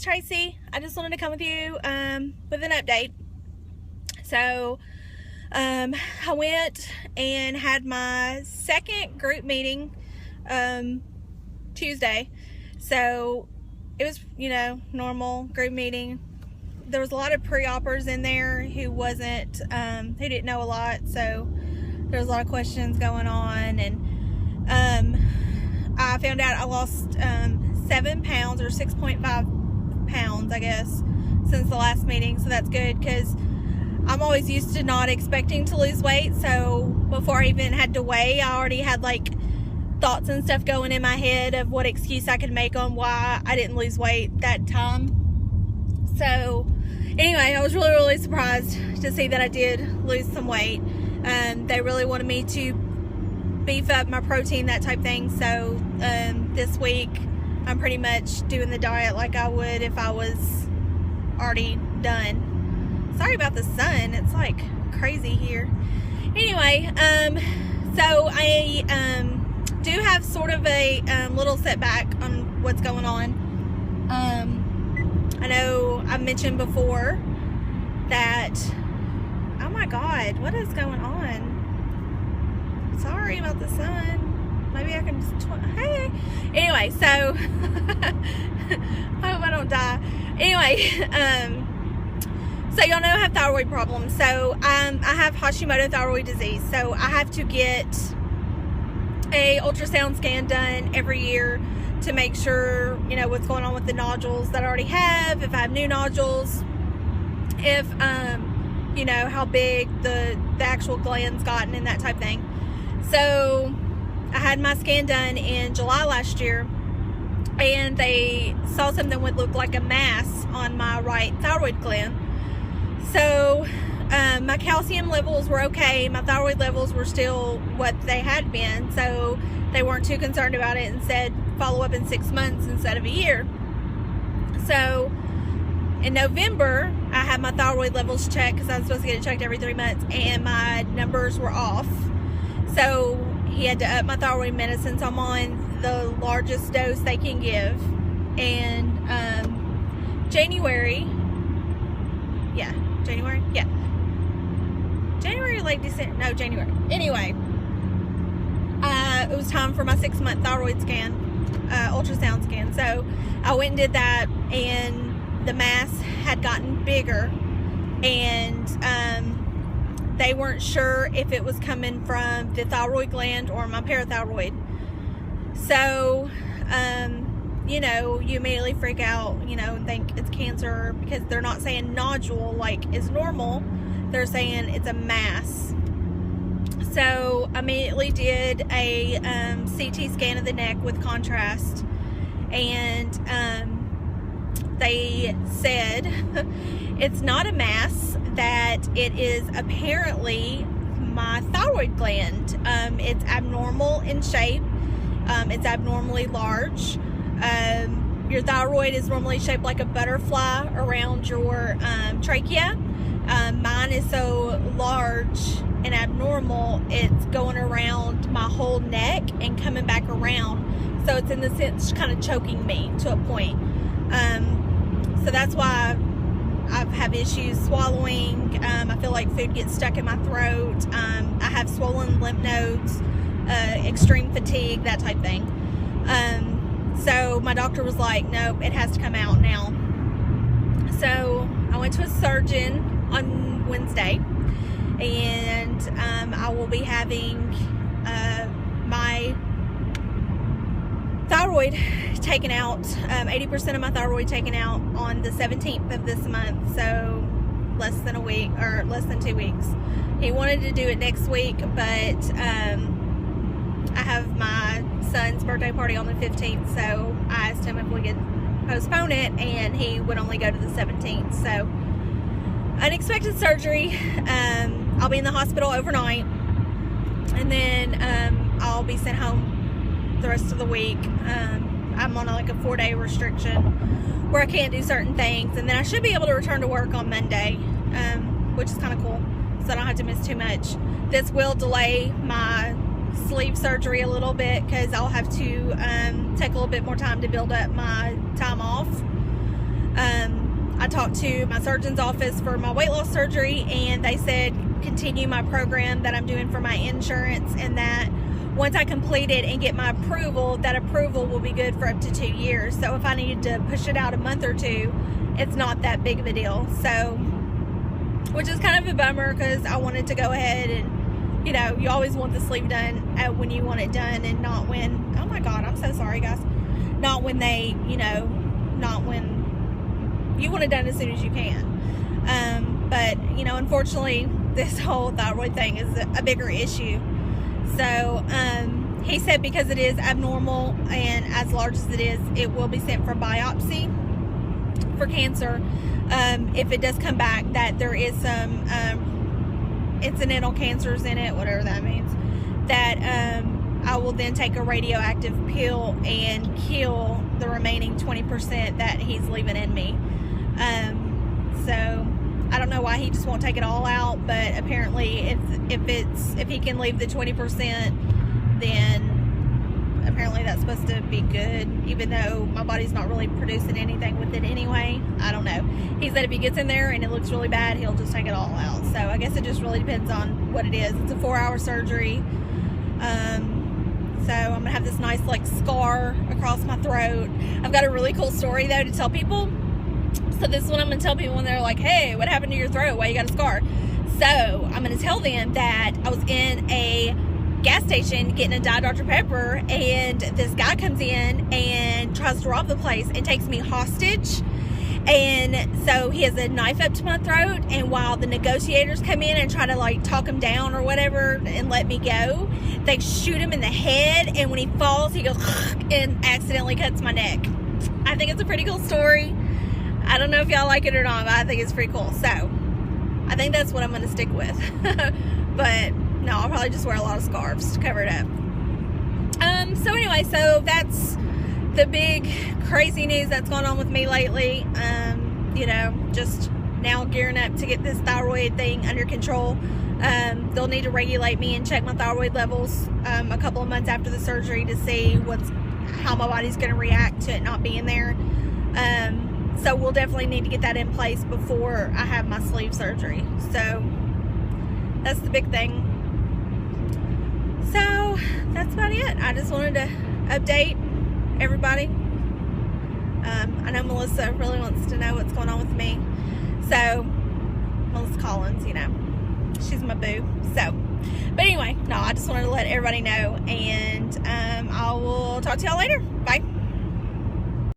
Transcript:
Tracy. I just wanted to come with you with an update. So I went and had my second group meeting Tuesday. So it was, normal group meeting. There was a lot of pre-oppers in there who didn't know a lot, so there was a lot of questions going on, and I found out I lost 7 pounds or 6.5 pounds, I guess, since the last meeting. So that's good, because I'm always used to not expecting to lose weight. So before I even had to weigh, I already had like thoughts and stuff going in my head of what excuse I could make on why I didn't lose weight that time. So anyway, I was really surprised to see that I did lose some weight. They really wanted me to beef up my protein, that type thing. So this week I'm pretty much doing the diet like I would if I was already done. Sorry about the sun, it's like crazy here. Anyway, so I do have sort of a little setback on what's going on. I know I mentioned before that, oh my God, what is going on? Sorry about the sun. Maybe I can just, hey. Anyway, so, I hope I don't die. Anyway, so y'all know I have thyroid problems. So, I have Hashimoto thyroid disease. So, I have to get a ultrasound scan done every year to make sure, what's going on with the nodules that I already have, if I have new nodules, if, how big the actual gland's gotten and that type thing. So I had my scan done in July last year, and they saw something would look like a mass on my right thyroid gland. So my calcium levels were okay. My thyroid levels were still what they had been. So they weren't too concerned about it and said follow up in 6 months instead of a year. So in November, I had my thyroid levels checked because I was supposed to get it checked every 3 months, and my numbers were off. So he had to up my thyroid medicine, so I'm on the largest dose they can give. And January, late December, no, January. Anyway, it was time for my 6-month thyroid scan, ultrasound scan. So I went and did that, and the mass had gotten bigger, and they weren't sure if it was coming from the thyroid gland or my parathyroid. So, you immediately freak out, and think it's cancer, because they're not saying nodule like is normal. They're saying it's a mass. So I immediately did a CT scan of the neck with contrast, and they said it's not a mass, that it is apparently my thyroid gland. It's abnormal in shape. It's abnormally large. Your thyroid is normally shaped like a butterfly around your trachea. Mine is so large and abnormal, it's going around my whole neck and coming back around. So it's in the sense kind of choking me to a point. So that's why I have issues swallowing. I feel like food gets stuck in my throat. I have swollen lymph nodes, extreme fatigue, that type thing. So my doctor was like, nope, it has to come out now. So I went to a surgeon on Wednesday, and I will be having my thyroid taken out, 80% of my thyroid taken out on the 17th of this month, so less than a week, or less than 2 weeks. He wanted to do it next week, but I have my son's birthday party on the 15th, so I asked him if we could postpone it, and he would only go to the 17th. So unexpected surgery. I'll be in the hospital overnight, and then I'll be sent home the rest of the week. I'm on like a 4-day restriction where I can't do certain things, and then I should be able to return to work on Monday, which is kind of cool, so I don't have to miss too much. This will delay my sleeve surgery a little bit, because I'll have to take a little bit more time to build up my time off. I talked to my surgeon's office for my weight loss surgery, and they said continue my program that I'm doing for my insurance, and that once I complete it and get my approval, that approval will be good for up to 2 years. So if I needed to push it out a month or two, it's not that big of a deal. So, which is kind of a bummer, because I wanted to go ahead and, you know, you always want the sleeve done when you want it done, and not when, oh my God, I'm so sorry guys, not when they, you know, not when you want it done as soon as you can. But, you know, unfortunately, this whole thyroid thing is a bigger issue. So, he said because it is abnormal and as large as it is, it will be sent for biopsy for cancer. If it does come back that there is some incidental cancers in it, whatever that means, that I will then take a radioactive pill and kill the remaining 20% that he's leaving in me. So I don't know why he just won't take it all out, but apparently if he can leave the 20%, then apparently that's supposed to be good, even though my body's not really producing anything with it anyway. I don't know. He said if he gets in there and it looks really bad, he'll just take it all out. So I guess it just really depends on what it is. It's a 4-hour surgery. So I'm gonna have this nice like scar across my throat. I've got a really cool story though to tell people. So this is what I'm gonna tell people when they're like, hey, what happened to your throat? Why you got a scar? So I'm gonna tell them that I was in a gas station getting a Diet Dr. Pepper, and this guy comes in and tries to rob the place and takes me hostage. And so he has a knife up to my throat, and while the negotiators come in and try to like talk him down or whatever and let me go, they shoot him in the head, and when he falls he goes and accidentally cuts my neck. I think it's a pretty cool story. I don't know if y'all like it or not, but I think it's pretty cool. So I think that's what I'm going to stick with. But no, I'll probably just wear a lot of scarves to cover it up. So anyway, so that's the big crazy news that's going on with me lately. You know, just now gearing up to get this thyroid thing under control. They'll need to regulate me and check my thyroid levels a couple of months after the surgery to see how my body's going to react to it not being there. So we'll definitely need to get that in place before I have my sleeve surgery. So that's the big thing. So that's about it. I just wanted to update everybody. I know Melissa really wants to know what's going on with me. So Melissa Collins, you know, she's my boo. So, but anyway, no, I just wanted to let everybody know, and I will talk to y'all later. Bye.